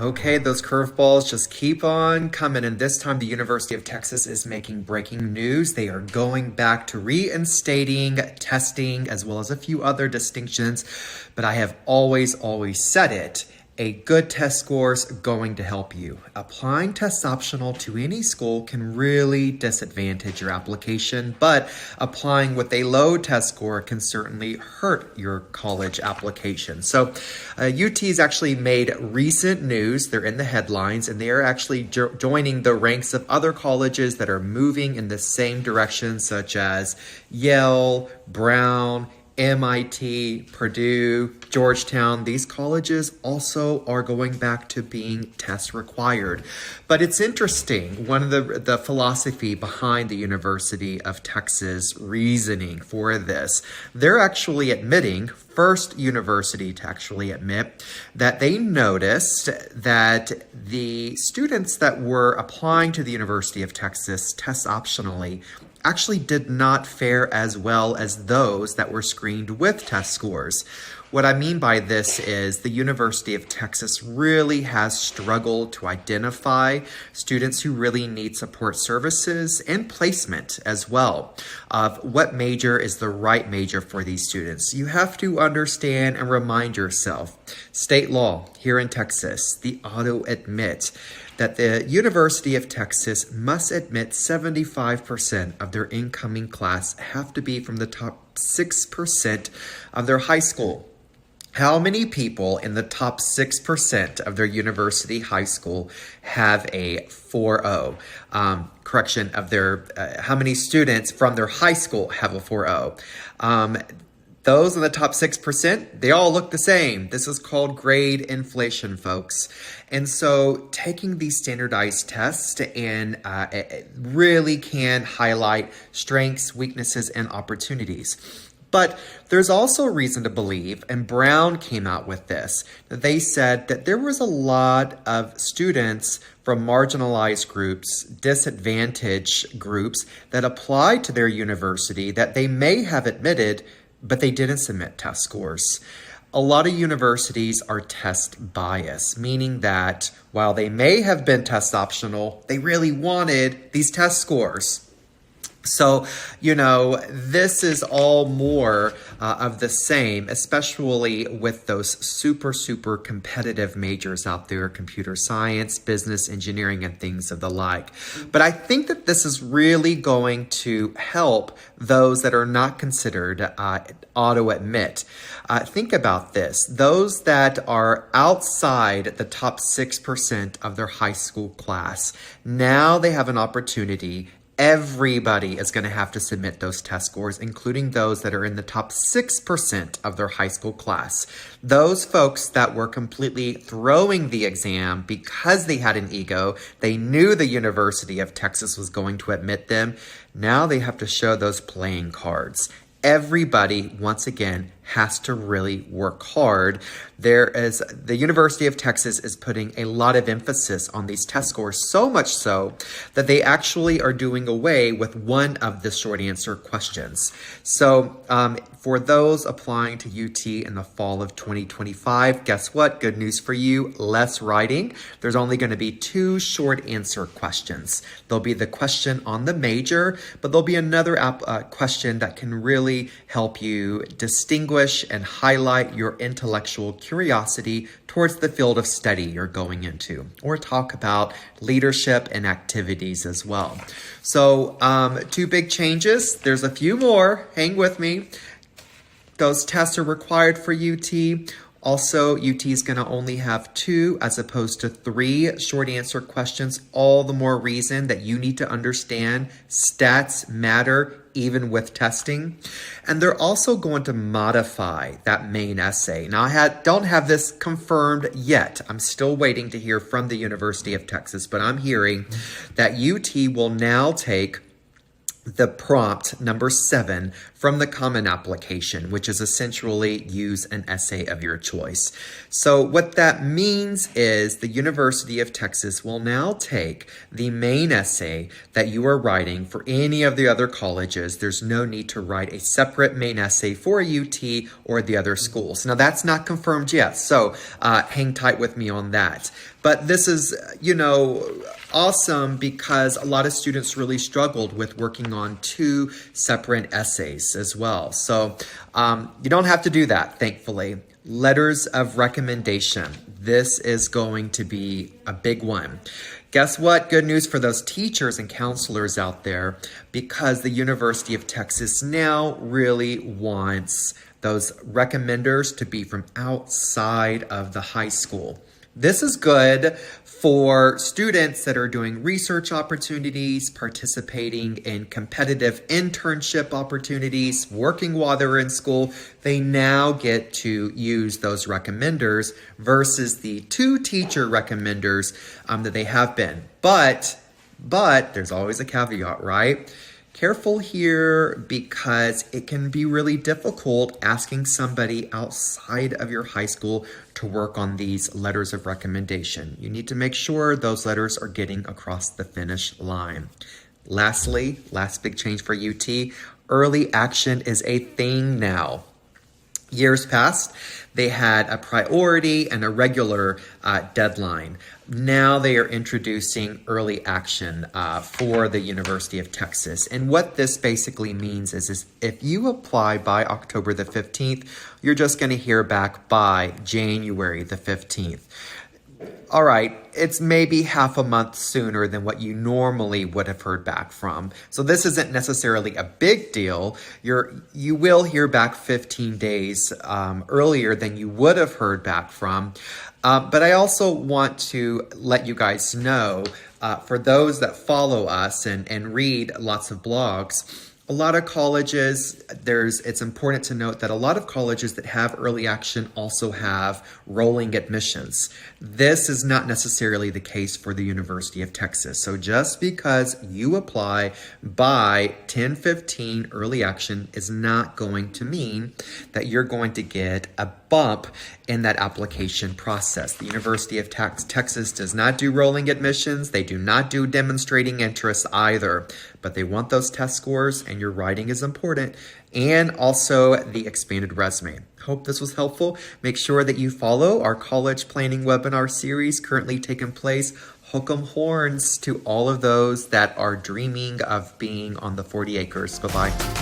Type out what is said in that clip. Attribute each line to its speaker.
Speaker 1: Okay, those curveballs just keep on coming, and this time the University of Texas is making breaking news. They are going back to reinstating testing as well as a few other distinctions, but I have always said it. A good test score is going to help you. Applying tests optional to any school can really disadvantage your application, but applying with a low test score can certainly hurt your college application. So UT's actually made recent news. They're in the headlines, and they are actually joining the ranks of other colleges that are moving in the same direction, such as Yale, Brown, MIT, Purdue, Georgetown. These colleges also are going back to being test required. But it's interesting, one of the philosophy behind the University of Texas reasoning for this, they're actually admitting, first university to actually admit, that they noticed that the students that were applying to the University of Texas test optionally actually did not fare as well as those that were screened with test scores. What I mean by this is the University of Texas really has struggled to identify students who really need support services and placement as well of what major is the right major for these students. You have to understand and remind yourself, state law here in Texas, the auto admit, that the University of Texas must admit 75% of their incoming class have to be from the top 6% of their high school. How many people in the top 6% of their university high school have a 4.0? How many students from their high school have a 4.0? Those in the top 6%, they all look the same. This is called grade inflation, folks. And so taking these standardized tests and it really can highlight strengths, weaknesses, and opportunities. But there's also reason to believe, and Brown came out with this, that they said that there was a lot of students from marginalized groups, disadvantaged groups that applied to their university that they may have admitted, but they didn't submit test scores. A lot of universities are test biased, meaning that while they may have been test optional, they really wanted these test scores. So, this is all more of the same, especially with those super competitive majors out there, computer science, business, engineering, and things of the like. But I think that this is really going to help those that are not considered auto-admit. Think about this. Those that are outside the top 6% of their high school class, now they have an opportunity. Everybody is going to have to submit those test scores, including those that are in the top 6% of their high school class. Those folks that were completely throwing the exam because they had an ego, they knew the University of Texas was going to admit them. Now they have to show those playing cards. Everybody, once again, has to really work hard. The University of Texas is putting a lot of emphasis on these test scores, so much so that they actually are doing away with one of the short answer questions. So for those applying to UT in the fall of 2025, guess what? Good news for you, less writing. There's only going to be 2 short answer questions. There'll be the question on the major, but there'll be another question that can really help you distinguish and highlight your intellectual curiosity towards the field of study you're going into, or talk about leadership and activities as well. So 2 big changes. There's a few more. Hang with me. Those tests are required for UT. Also, UT is going to only have 2 as opposed to 3 short answer questions. All the more reason that you need to understand stats matter even with testing. And they're also going to modify that main essay. Now, I don't have this confirmed yet. I'm still waiting to hear from the University of Texas, but I'm hearing that UT will now take the prompt number 7 from the common application, which is essentially use an essay of your choice. So what that means is the University of Texas will now take the main essay that you are writing for any of the other colleges. There's no need to write a separate main essay for UT or the other schools. Now that's not confirmed yet, so hang tight with me on that. But this is, awesome because a lot of students really struggled with working on 2 separate essays as well. So you don't have to do that, thankfully. Letters of recommendation. This is going to be a big one. Guess what? Good news for those teachers and counselors out there, because the University of Texas now really wants those recommenders to be from outside of the high school. This is good for students that are doing research opportunities, participating in competitive internship opportunities, working while they're in school. They now get to use those recommenders versus the 2 teacher recommenders that they have been. But there's always a caveat, right? Careful here, because it can be really difficult asking somebody outside of your high school to work on these letters of recommendation. You need to make sure those letters are getting across the finish line. Lastly, last big change for UT, early action is a thing now. Years past, they had a priority and a regular deadline. Now they are introducing early action for the University of Texas. And what this basically means is if you apply by October the 15th, you're just going to hear back by January the 15th. All right, it's maybe half a month sooner than what you normally would have heard back from. So this isn't necessarily a big deal. You will hear back 15 days earlier than you would have heard back from. But I also want to let you guys know, for those that follow us and read lots of blogs, a lot of colleges, it's important to note that a lot of colleges that have early action also have rolling admissions. This is not necessarily the case for the University of Texas. So just because you apply by 10/15 early action is not going to mean that you're going to get a bump in that application process. The University of Texas does not do rolling admissions. They do not do demonstrating interest either, but they want those test scores, and your writing is important, and also the expanded resume. Hope this was helpful. Make sure that you follow our college planning webinar series currently taking place. Hook 'em horns to all of those that are dreaming of being on the 40 acres. Bye-bye.